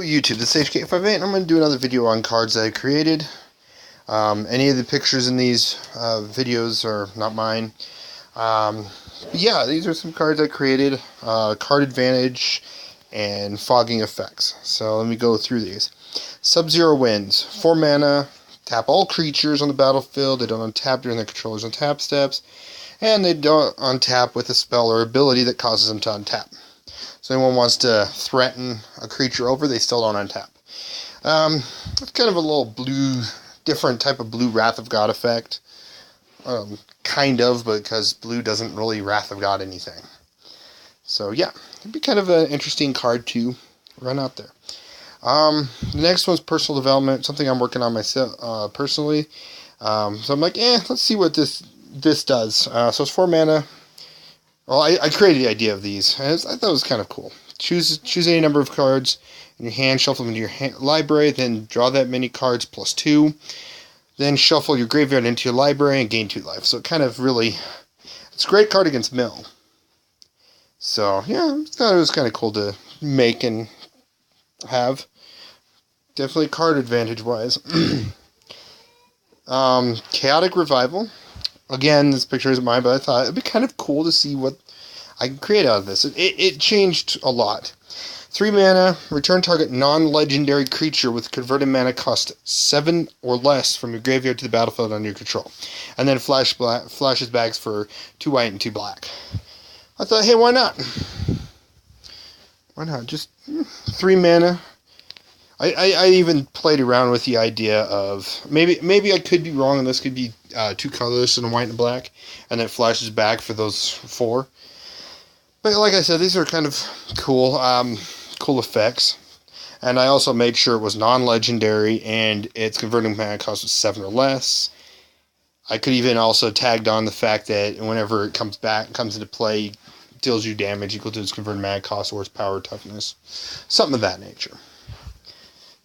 YouTube, this is HK58, and I'm going to do another video on cards that I created. Any of the pictures in these videos are not mine. Yeah, these are some cards I created. Card Advantage and Fogging Effects. So let me go through these. Sub-Zero Winds. 4 mana. Tap all creatures on the battlefield. They don't untap during their controller's untap steps. And they don't untap with a spell or ability that causes them to untap. So anyone wants to threaten a creature over, they still don't untap. It's kind of a little different type of blue Wrath of God effect. Kind of, because blue doesn't really Wrath of God anything. So yeah, it'd be kind of an interesting card to run out there. The next one's Personal Development, something I'm working on myself personally. So I'm like, let's see what this does. So it's 4 mana. Well, I created the idea of these. I thought it was kind of cool. Choose any number of cards in your hand, shuffle them into your library, then draw that many cards plus 2. Then shuffle your graveyard into your library and gain 2 life. So it kind of really, it's a great card against mill. So yeah, I thought it was kind of cool to make and have. Definitely card advantage wise. Chaotic Revival. Again, this picture isn't mine, but I thought it'd be kind of cool to see what I can create out of this. It changed a lot. 3 mana, return target non-legendary creature with converted mana cost 7 or less from your graveyard to the battlefield under your control. And then flashes back for 2 white and 2 black. I thought, hey, why not? Why not? Just 3 mana. I even played around with the idea of maybe I could be wrong and this could be 2 colors and a white and a black, and then flashes back for those 4. But like I said, these are kind of cool, cool effects. And I also made sure it was non-legendary and its converting mana cost was 7 or less. I could even also tagged on the fact that whenever it comes into play, deals you damage equal to its converted mana cost or its power toughness, something of that nature.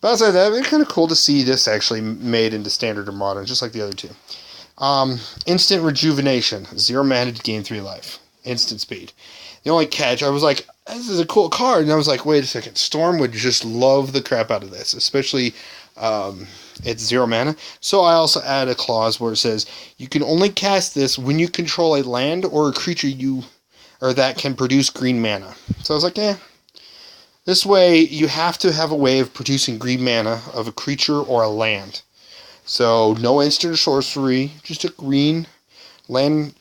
But outside of that, it's kind of cool to see this actually made into standard or modern, just like the other 2. Instant Rejuvenation. 0 mana to gain 3 life. Instant speed. The only catch, I was like, this is a cool card. And I was like, wait a second. Storm would just love the crap out of this. Especially, it's 0 mana. So I also add a clause where it says, you can only cast this when you control a land or a creature that can produce green mana. So I was like, This way, you have to have a way of producing green mana of a creature or a land. So, no instant or sorcery, just a green land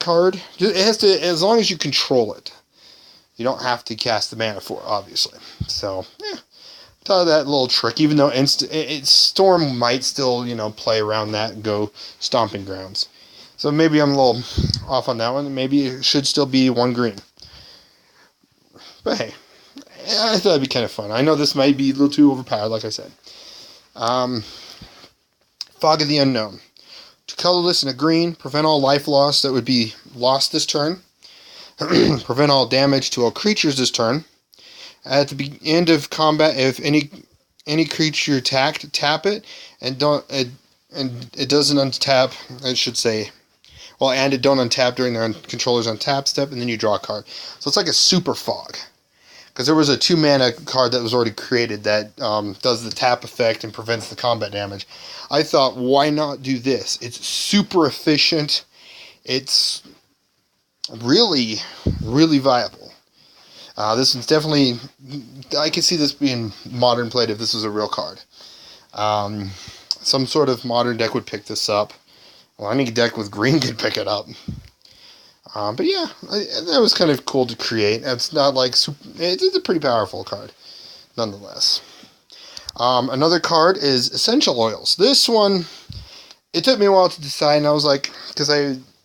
card. It has to, as long as you control it. You don't have to cast the mana for it, obviously. So, thought of that little trick, even though Storm might still, play around that and go stomping grounds. So maybe I'm a little off on that one. Maybe it should still be 1 green. But hey. I thought it'd be kind of fun. I know this might be a little too overpowered, like I said. Fog of the Unknown. 2 colorless and a green. Prevent all life loss that would be lost this turn. Prevent all damage to all creatures this turn. At the end of combat, if any creature attacked, tap it, and it doesn't untap. I should say. Well, and it don't untap during their controller's untap step, and then you draw a card. So it's like a super fog. Because there was a 2 mana card that was already created that does the tap effect and prevents the combat damage. I thought, why not do this? It's super efficient. It's really, really viable. This is definitely, I could see this being modern played if this was a real card. Some sort of modern deck would pick this up. Well, any deck with green could pick it up. But yeah, that was kind of cool to create. It's not like it's a pretty powerful card, nonetheless. Another card is Essential Oils. This one, it took me a while to decide, and I was like, because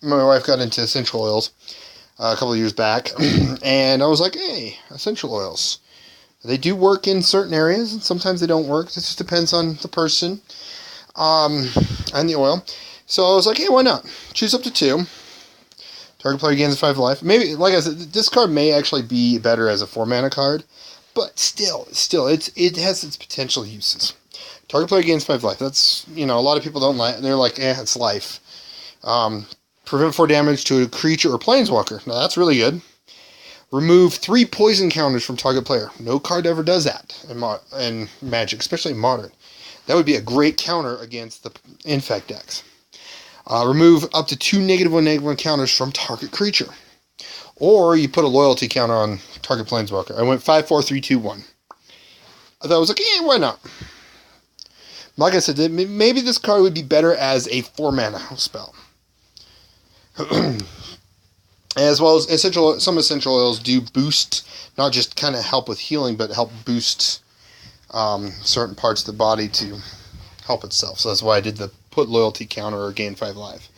my wife got into essential oils a couple of years back, and I was like, hey, essential oils. They do work in certain areas, and sometimes they don't work. It just depends on the person and the oil. So I was like, hey, why not? Choose up to 2. Target player gains 5 life. Maybe, like I said, this card may actually be better as a 4 mana card, but still, it has its potential uses. Target player gains 5 life. That's, a lot of people don't like. They're like, it's life. Prevent 4 damage to a creature or planeswalker. Now that's really good. Remove 3 poison counters from target player. No card ever does that in Magic, especially in Modern. That would be a great counter against the Infect decks. Remove up to 2 -1/-1 counters from target creature. Or you put a loyalty counter on target Planeswalker. I went 5, 4, 3, 2, 1. I thought I was like, why not? Like I said, maybe this card would be better as a 4-mana spell. As well as some essential oils do boost, not just kind of help with healing, but help boost certain parts of the body to help itself. So that's why I did the put loyalty counter or gain 5 life.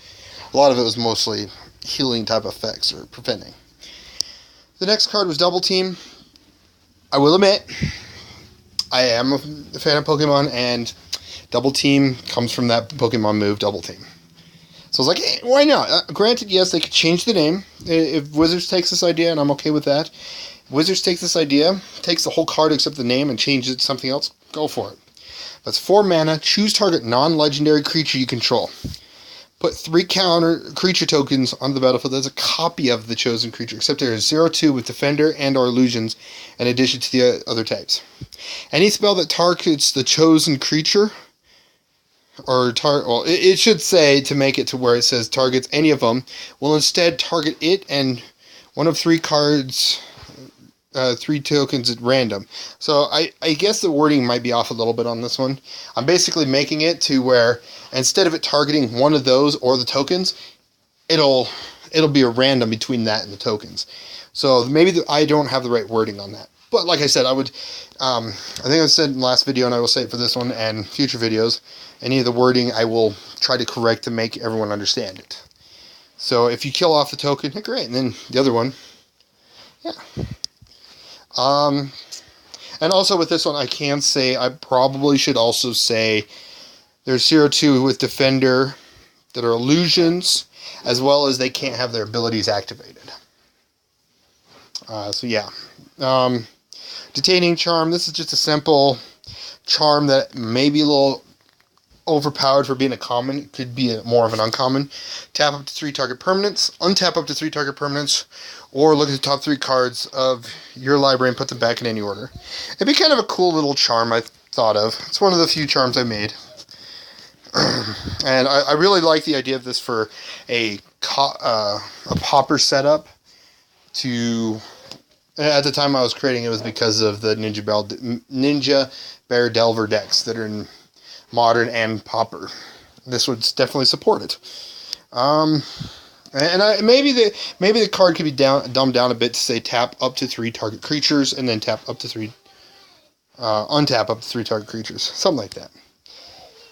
A lot of it was mostly healing type effects or preventing. The next card was Double Team. I will admit, I am a fan of Pokemon, and Double Team comes from that Pokemon move, Double Team. So I was like, why not? Granted, yes, they could change the name. If Wizards takes this idea, and I'm okay with that. If Wizards takes this idea, takes the whole card except the name, and changes it to something else, go for it. That's 4 mana. Choose target non-legendary creature you control. Put 3 counter creature tokens on the battlefield as a copy of the chosen creature, except there is 0/2 with Defender and/or Illusions, in addition to the other types. Any spell that targets the chosen creature, or it should say, to make it to where it says targets any of them, will instead target it and one of 3 cards, 3 tokens at random. So I guess the wording might be off a little bit on this one. I'm basically making it to where instead of it targeting one of those or the tokens, it'll be a random between that and the tokens. So maybe I don't have the right wording on that. But like I said, I would, I think I said in the last video, and I will say it for this one and future videos, any of the wording I will try to correct to make everyone understand it. So if you kill off the token, great, and then the other one, yeah. And also with this one, I can say, I probably should also say, there's 0/2 with Defender that are illusions, as well as they can't have their abilities activated. So yeah. Detaining Charm, this is just a simple charm that may be a little overpowered for being a common. It could be more of an uncommon. Tap up to 3 target permanents, untap up to 3 target permanents, or look at the top 3 cards of your library and put them back in any order. It'd be kind of a cool little charm I thought of. It's one of the few charms I made. And I really like the idea of this for a popper setup. At the time I was creating it was because of the Ninja Bear Delver decks that are in Modern and Pauper. This would definitely support it. And maybe the card could be dumbed down a bit to say tap up to 3 target creatures, and then tap up to 3, untap up to 3 target creatures, something like that.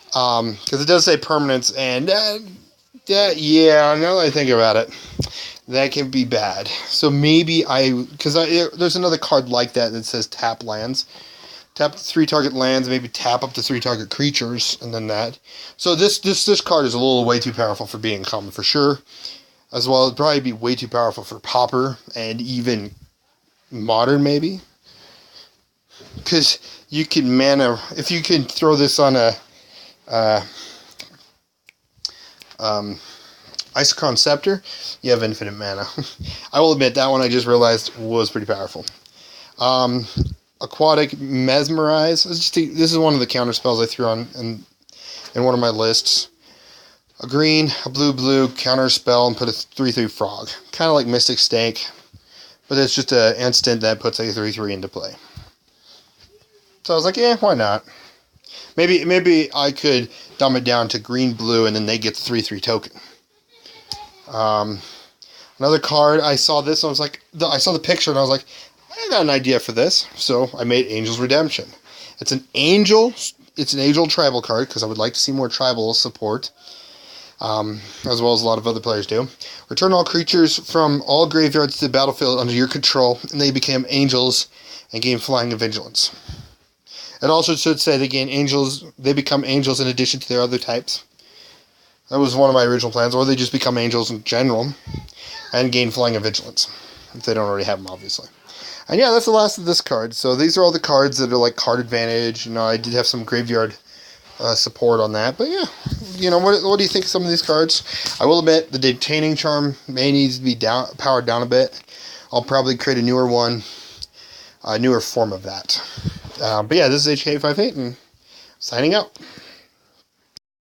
Because it does say permanents, and yeah, now that I think about it, that can be bad. So maybe there's another card like that says tap lands. Tap 3 target lands, maybe tap up to 3 target creatures, and then that. So this card is a little way too powerful for being common for sure. As well, it'd probably be way too powerful for Pauper and even Modern maybe. Because you can mana, if you can throw this on a Isochron Scepter, you have infinite mana. I will admit that one I just realized was pretty powerful. Aquatic Mesmerize. This is one of the counter spells I threw on in one of my lists. A green, a blue counter spell, and put a 3/3 frog. Kind of like Mystic Stank, but it's just an instant that puts a 3/3 into play. So I was like, why not? Maybe I could dumb it down to green-blue, and then they get the 3/3 token. Another card, I saw this, and I was like, I saw the picture, and I was like, I got an idea for this. So I made Angel's Redemption. It's an angel tribal card, because I would like to see more tribal support, as well as a lot of other players do. Return all creatures from all graveyards to the battlefield under your control, and they become angels and gain flying and vigilance. It also should say they become angels in addition to their other types. That was one of my original plans, or they just become angels in general and gain flying and vigilance, if they don't already have them, obviously. And yeah, that's the last of this card. So these are all the cards that are like card advantage. I did have some graveyard support on that, but yeah, what do you think of some of these cards? I will admit the Detaining Charm may need to be powered down a bit. I'll probably create a newer one, a newer form of that. But yeah, this is HK58, and signing out.